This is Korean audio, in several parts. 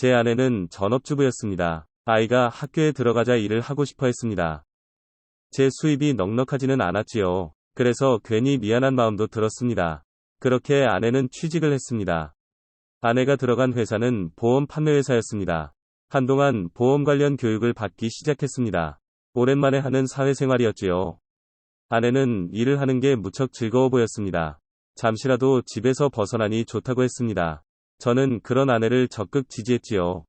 제 아내는 전업주부였습니다. 아이가 학교에 들어가자 일을 하고 싶어 했습니다. 제 수입이 넉넉하지는 않았지요. 그래서 괜히 미안한 마음도 들었습니다. 그렇게 아내는 취직을 했습니다. 아내가 들어간 회사는 보험 판매 회사였습니다. 한동안 보험 관련 교육을 받기 시작했습니다. 오랜만에 하는 사회생활이었지요. 아내는 일을 하는 게 무척 즐거워 보였습니다. 잠시라도 집에서 벗어나니 좋다고 했습니다. 저는 그런 아내를 적극 지지했지요.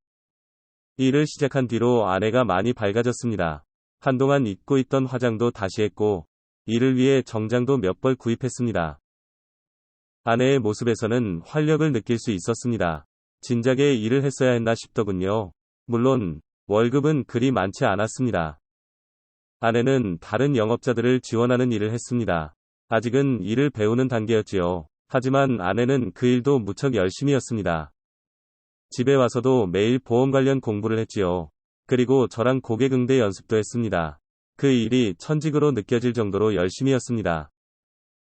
일을 시작한 뒤로 아내가 많이 밝아졌습니다. 한동안 잊고 있던 화장도 다시 했고, 일을 위해 정장도 몇 벌 구입했습니다. 아내의 모습에서는 활력을 느낄 수 있었습니다. 진작에 일을 했어야 했나 싶더군요. 물론, 월급은 그리 많지 않았습니다. 아내는 다른 영업자들을 지원하는 일을 했습니다. 아직은 일을 배우는 단계였지요. 하지만 아내는 그 일도 무척 열심히였습니다. 집에 와서도 매일 보험 관련 공부를 했지요. 그리고 저랑 고객 응대 연습도 했습니다. 그 일이 천직으로 느껴질 정도로 열심히였습니다.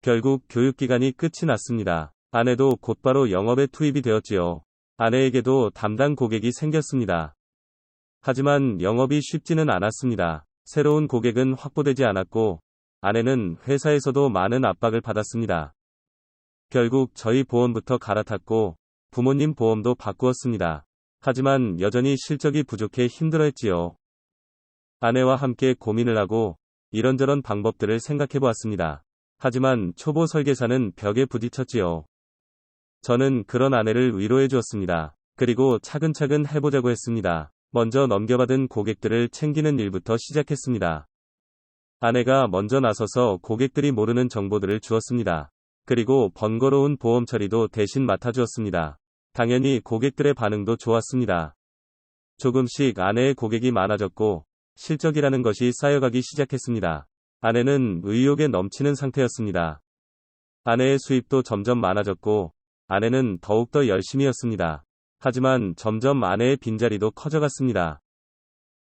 결국 교육기간이 끝이 났습니다. 아내도 곧바로 영업에 투입이 되었지요. 아내에게도 담당 고객이 생겼습니다. 하지만 영업이 쉽지는 않았습니다. 새로운 고객은 확보되지 않았고, 아내는 회사에서도 많은 압박을 받았습니다. 결국 저희 보험부터 갈아탔고, 부모님 보험도 바꾸었습니다. 하지만 여전히 실적이 부족해 힘들어했지요. 아내와 함께 고민을 하고 이런저런 방법들을 생각해 보았습니다. 하지만 초보 설계사는 벽에 부딪혔지요. 저는 그런 아내를 위로해 주었습니다. 그리고 차근차근 해보자고 했습니다. 먼저 넘겨받은 고객들을 챙기는 일부터 시작했습니다. 아내가 먼저 나서서 고객들이 모르는 정보들을 주었습니다. 그리고 번거로운 보험 처리도 대신 맡아주었습니다. 당연히 고객들의 반응도 좋았습니다. 조금씩 아내의 고객이 많아졌고, 실적이라는 것이 쌓여가기 시작했습니다. 아내는 의욕에 넘치는 상태였습니다. 아내의 수입도 점점 많아졌고, 아내는 더욱더 열심히였습니다. 하지만 점점 아내의 빈자리도 커져갔습니다.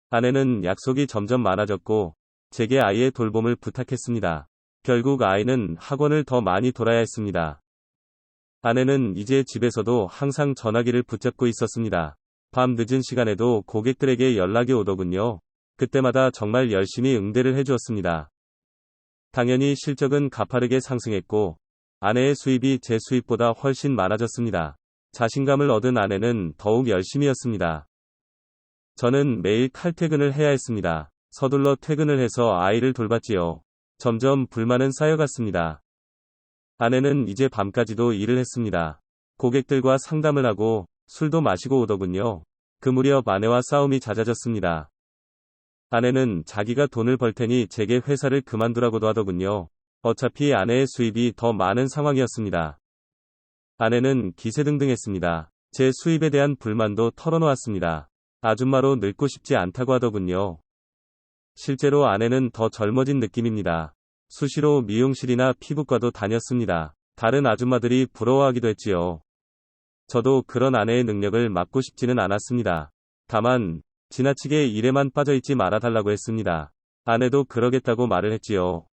아내는 약속이 점점 많아졌고, 제게 아이의 돌봄을 부탁했습니다. 결국 아이는 학원을 더 많이 돌아야 했습니다. 아내는 이제 집에서도 항상 전화기를 붙잡고 있었습니다. 밤 늦은 시간에도 고객들에게 연락이 오더군요. 그때마다 정말 열심히 응대를 해주었습니다. 당연히 실적은 가파르게 상승했고, 아내의 수입이 제 수입보다 훨씬 많아졌습니다. 자신감을 얻은 아내는 더욱 열심히였습니다. 저는 매일 칼퇴근을 해야 했습니다. 서둘러 퇴근을 해서 아이를 돌봤지요. 점점 불만은 쌓여갔습니다. 아내는 이제 밤까지도 일을 했습니다. 고객들과 상담을 하고 술도 마시고 오더군요. 그 무렵 아내와 싸움이 잦아졌습니다. 아내는 자기가 돈을 벌 테니 제게 회사를 그만두라고도 하더군요. 어차피 아내의 수입이 더 많은 상황이었습니다. 아내는 기세등등했습니다. 제 수입에 대한 불만도 털어놓았습니다. 아줌마로 늙고 싶지 않다고 하더군요. 실제로 아내는 더 젊어진 느낌입니다. 수시로 미용실이나 피부과도 다녔습니다. 다른 아줌마들이 부러워하기도 했지요. 저도 그런 아내의 능력을 맡고 싶지는 않았습니다. 다만 지나치게 일에만 빠져있지 말아달라고 했습니다. 아내도 그러겠다고 말을 했지요.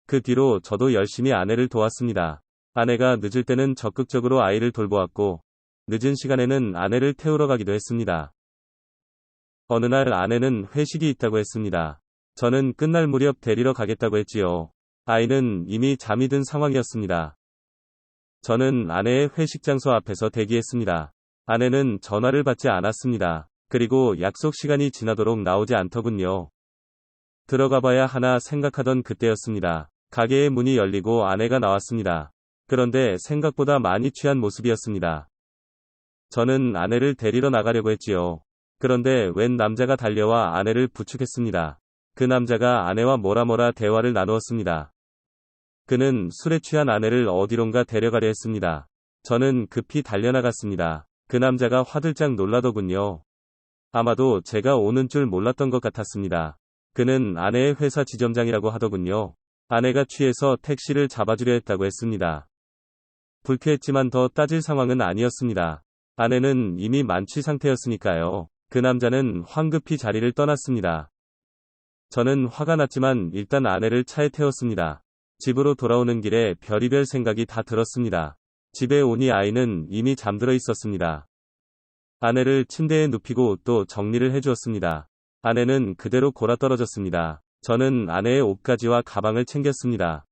그 뒤로 저도 열심히 아내를 도왔습니다. 아내가 늦을 때는 적극적으로 아이를 돌보았고, 늦은 시간에는 아내를 태우러 가기도 했습니다. 어느 날 아내는 회식이 있다고 했습니다. 저는 끝날 무렵 데리러 가겠다고 했지요. 아이는 이미 잠이 든 상황이었습니다. 저는 아내의 회식 장소 앞에서 대기했습니다. 아내는 전화를 받지 않았습니다. 그리고 약속 시간이 지나도록 나오지 않더군요. 들어가 봐야 하나 생각하던 그때였습니다. 가게의 문이 열리고 아내가 나왔습니다. 그런데 생각보다 많이 취한 모습이었습니다. 저는 아내를 데리러 나가려고 했지요. 그런데 웬 남자가 달려와 아내를 부축했습니다. 그 남자가 아내와 뭐라 대화를 나누었습니다. 그는 술에 취한 아내를 어디론가 데려가려 했습니다. 저는 급히 달려나갔습니다. 그 남자가 화들짝 놀라더군요. 아마도 제가 오는 줄 몰랐던 것 같았습니다. 그는 아내의 회사 지점장이라고 하더군요. 아내가 취해서 택시를 잡아주려 했다고 했습니다. 불쾌했지만 더 따질 상황은 아니었습니다. 아내는 이미 만취 상태였으니까요. 그 남자는 황급히 자리를 떠났습니다. 저는 화가 났지만 일단 아내를 차에 태웠습니다. 집으로 돌아오는 길에 별의별 생각이 다 들었습니다. 집에 오니 아이는 이미 잠들어 있었습니다. 아내를 침대에 눕히고 옷도 정리를 해주었습니다. 아내는 그대로 골아떨어졌습니다. 저는 아내의 옷가지와 가방을 챙겼습니다.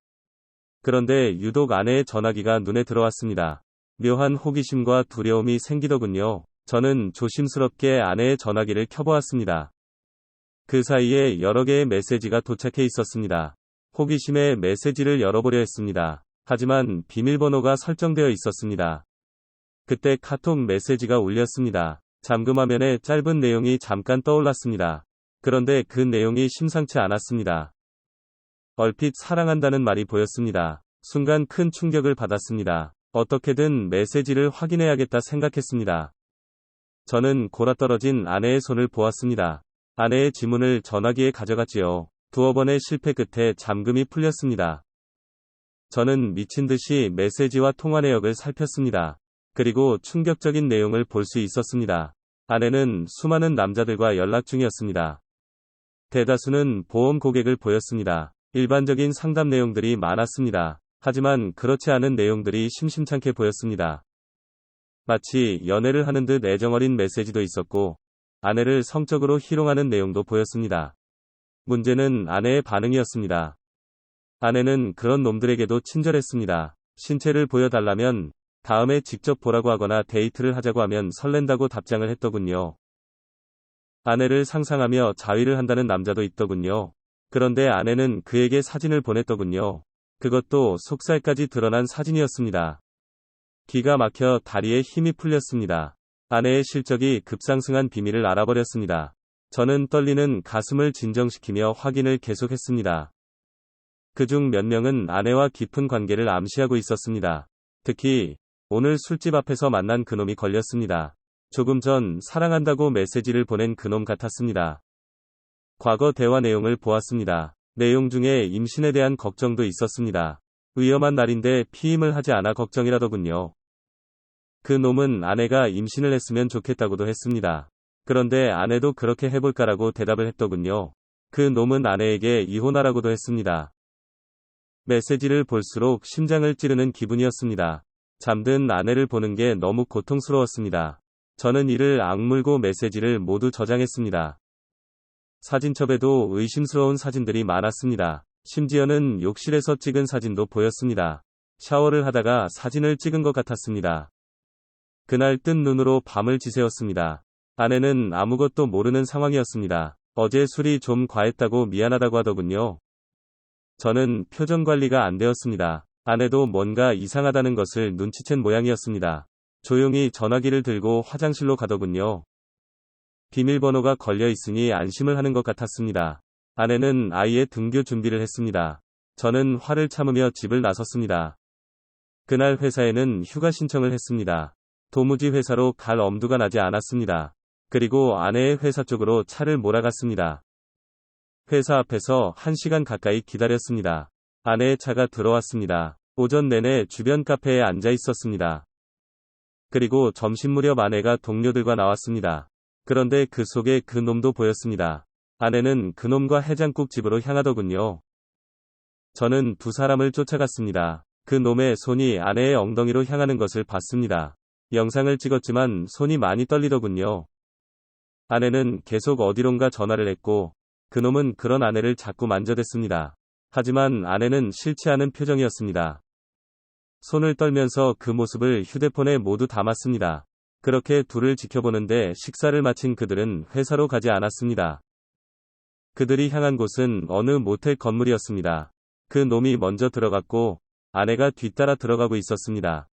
그런데 유독 아내의 전화기가 눈에 들어왔습니다. 묘한 호기심과 두려움이 생기더군요. 저는 조심스럽게 아내의 전화기를 켜보았습니다. 그 사이에 여러 개의 메시지가 도착해 있었습니다. 호기심에 메시지를 열어보려 했습니다. 하지만 비밀번호가 설정되어 있었습니다. 그때 카톡 메시지가 울렸습니다. 잠금 화면에 짧은 내용이 잠깐 떠올랐습니다. 그런데 그 내용이 심상치 않았습니다. 얼핏 사랑한다는 말이 보였습니다. 순간 큰 충격을 받았습니다. 어떻게든 메시지를 확인해야겠다 생각했습니다. 저는 골아떨어진 아내의 손을 보았습니다. 아내의 지문을 전화기에 가져갔지요. 두어 번의 실패 끝에 잠금이 풀렸습니다. 저는 미친 듯이 메시지와 통화 내역을 살폈습니다. 그리고 충격적인 내용을 볼 수 있었습니다. 아내는 수많은 남자들과 연락 중이었습니다. 대다수는 보험 고객을 보였습니다. 일반적인 상담 내용들이 많았습니다. 하지만 그렇지 않은 내용들이 심심찮게 보였습니다. 마치 연애를 하는 듯 애정어린 메시지도 있었고, 아내를 성적으로 희롱하는 내용도 보였습니다. 문제는 아내의 반응이었습니다. 아내는 그런 놈들에게도 친절했습니다. 신체를 보여달라면 다음에 직접 보라고 하거나 데이트를 하자고 하면 설렌다고 답장을 했더군요. 아내를 상상하며 자위를 한다는 남자도 있더군요. 그런데 아내는 그에게 사진을 보냈더군요. 그것도 속살까지 드러난 사진이었습니다. 기가 막혀 다리에 힘이 풀렸습니다. 아내의 실적이 급상승한 비밀을 알아버렸습니다. 저는 떨리는 가슴을 진정시키며 확인을 계속했습니다. 그중 몇 명은 아내와 깊은 관계를 암시하고 있었습니다. 특히 오늘 술집 앞에서 만난 그놈이 걸렸습니다. 조금 전 사랑한다고 메시지를 보낸 그놈 같았습니다. 과거 대화 내용을 보았습니다. 내용 중에 임신에 대한 걱정도 있었습니다. 위험한 날인데 피임을 하지 않아 걱정이라더군요. 그 놈은 아내가 임신을 했으면 좋겠다고도 했습니다. 그런데 아내도 그렇게 해볼까라고 대답을 했더군요. 그 놈은 아내에게 이혼하라고도 했습니다. 메시지를 볼수록 심장을 찌르는 기분이었습니다. 잠든 아내를 보는 게 너무 고통스러웠습니다. 저는 이를 악물고 메시지를 모두 저장했습니다. 사진첩에도 의심스러운 사진들이 많았습니다. 심지어는 욕실에서 찍은 사진도 보였습니다. 샤워를 하다가 사진을 찍은 것 같았습니다. 그날 뜬 눈으로 밤을 지새웠습니다. 아내는 아무것도 모르는 상황이었습니다. 어제 술이 좀 과했다고 미안하다고 하더군요. 저는 표정 관리가 안 되었습니다. 아내도 뭔가 이상하다는 것을 눈치챈 모양이었습니다. 조용히 전화기를 들고 화장실로 가더군요. 비밀번호가 걸려 있으니 안심을 하는 것 같았습니다. 아내는 아이의 등교 준비를 했습니다. 저는 화를 참으며 집을 나섰습니다. 그날 회사에는 휴가 신청을 했습니다. 도무지 회사로 갈 엄두가 나지 않았습니다. 그리고 아내의 회사 쪽으로 차를 몰아갔습니다. 회사 앞에서 1시간 가까이 기다렸습니다. 아내의 차가 들어왔습니다. 오전 내내 주변 카페에 앉아 있었습니다. 그리고 점심 무렵 아내가 동료들과 나왔습니다. 그런데 그 속에 그 놈도 보였습니다. 아내는 그놈과 해장국 집으로 향하더군요. 저는 두 사람을 쫓아갔습니다. 그 놈의 손이 아내의 엉덩이로 향하는 것을 봤습니다. 영상을 찍었지만 손이 많이 떨리더군요. 아내는 계속 어디론가 전화를 했고, 그놈은 그런 아내를 자꾸 만져댔습니다. 하지만 아내는 싫지 않은 표정이었습니다. 손을 떨면서 그 모습을 휴대폰에 모두 담았습니다. 그렇게 둘을 지켜보는데 식사를 마친 그들은 회사로 가지 않았습니다. 그들이 향한 곳은 어느 모텔 건물이었습니다. 그 놈이 먼저 들어갔고 아내가 뒤따라 들어가고 있었습니다.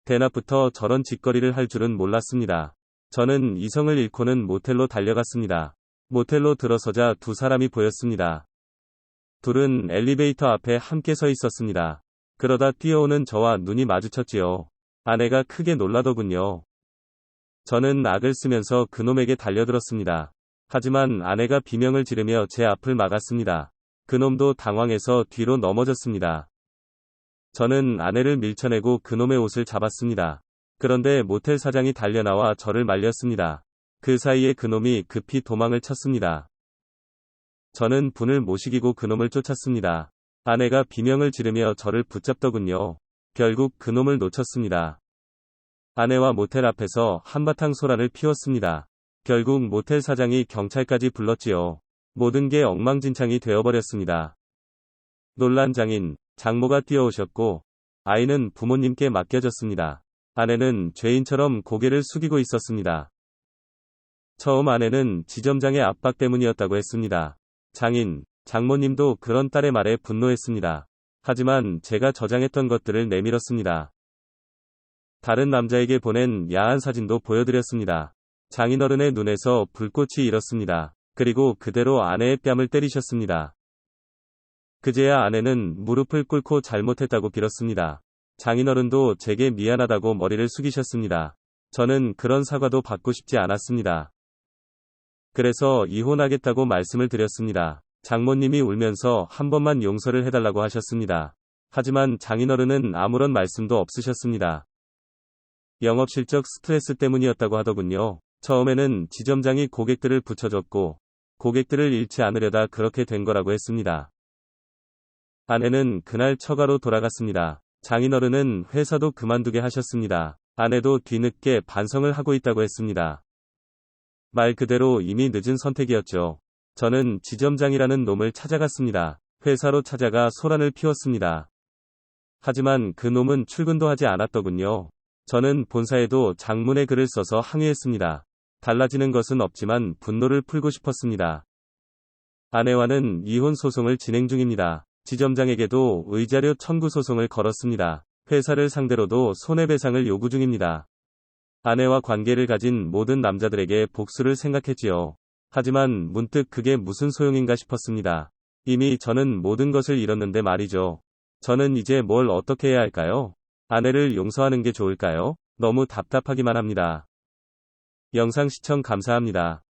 대낮부터 저런 짓거리를 할 줄은 몰랐습니다. 저는 이성을 잃고는 모텔로 달려갔습니다. 모텔로 들어서자 두 사람이 보였습니다. 둘은 엘리베이터 앞에 함께 서 있었습니다. 그러다 뛰어오는 저와 눈이 마주쳤지요. 아내가 크게 놀라더군요. 저는 악을 쓰면서 그놈에게 달려들었습니다. 하지만 아내가 비명을 지르며 제 앞을 막았습니다. 그놈도 당황해서 뒤로 넘어졌습니다. 저는 아내를 밀쳐내고 그놈의 옷을 잡았습니다. 그런데 모텔 사장이 달려나와 저를 말렸습니다. 그 사이에 그놈이 급히 도망을 쳤습니다. 저는 분을 못 이기고 그놈을 쫓았습니다. 아내가 비명을 지르며 저를 붙잡더군요. 결국 그놈을 놓쳤습니다. 아내와 모텔 앞에서 한바탕 소란을 피웠습니다. 결국 모텔 사장이 경찰까지 불렀지요. 모든 게 엉망진창이 되어버렸습니다. 놀란 장인, 장모가 뛰어오셨고, 아이는 부모님께 맡겨졌습니다. 아내는 죄인처럼 고개를 숙이고 있었습니다. 처음 아내는 지점장의 압박 때문이었다고 했습니다. 장인, 장모님도 그런 딸의 말에 분노했습니다. 하지만 제가 저장했던 것들을 내밀었습니다. 다른 남자에게 보낸 야한 사진도 보여드렸습니다. 장인어른의 눈에서 불꽃이 일었습니다. 그리고 그대로 아내의 뺨을 때리셨습니다. 그제야 아내는 무릎을 꿇고 잘못했다고 빌었습니다. 장인어른도 제게 미안하다고 머리를 숙이셨습니다. 저는 그런 사과도 받고 싶지 않았습니다. 그래서 이혼하겠다고 말씀을 드렸습니다. 장모님이 울면서 한 번만 용서를 해달라고 하셨습니다. 하지만 장인어른은 아무런 말씀도 없으셨습니다. 영업실적 스트레스 때문이었다고 하더군요. 처음에는 지점장이 고객들을 붙여줬고, 고객들을 잃지 않으려다 그렇게 된 거라고 했습니다. 아내는 그날 처가로 돌아갔습니다. 장인어른은 회사도 그만두게 하셨습니다. 아내도 뒤늦게 반성을 하고 있다고 했습니다. 말 그대로 이미 늦은 선택이었죠. 저는 지점장이라는 놈을 찾아갔습니다. 회사로 찾아가 소란을 피웠습니다. 하지만 그 놈은 출근도 하지 않았더군요. 저는 본사에도 장문의 글을 써서 항의했습니다. 달라지는 것은 없지만 분노를 풀고 싶었습니다. 아내와는 이혼 소송을 진행 중입니다. 지점장에게도 의자료 청구 소송을 걸었습니다. 회사를 상대로도 손해배상을 요구 중입니다. 아내와 관계를 가진 모든 남자들에게 복수를 생각했지요. 하지만 문득 그게 무슨 소용인가 싶었습니다. 이미 저는 모든 것을 잃었는데 말이죠. 저는 이제 뭘 어떻게 해야 할까요? 아내를 용서하는 게 좋을까요? 너무 답답하기만 합니다. 영상 시청 감사합니다.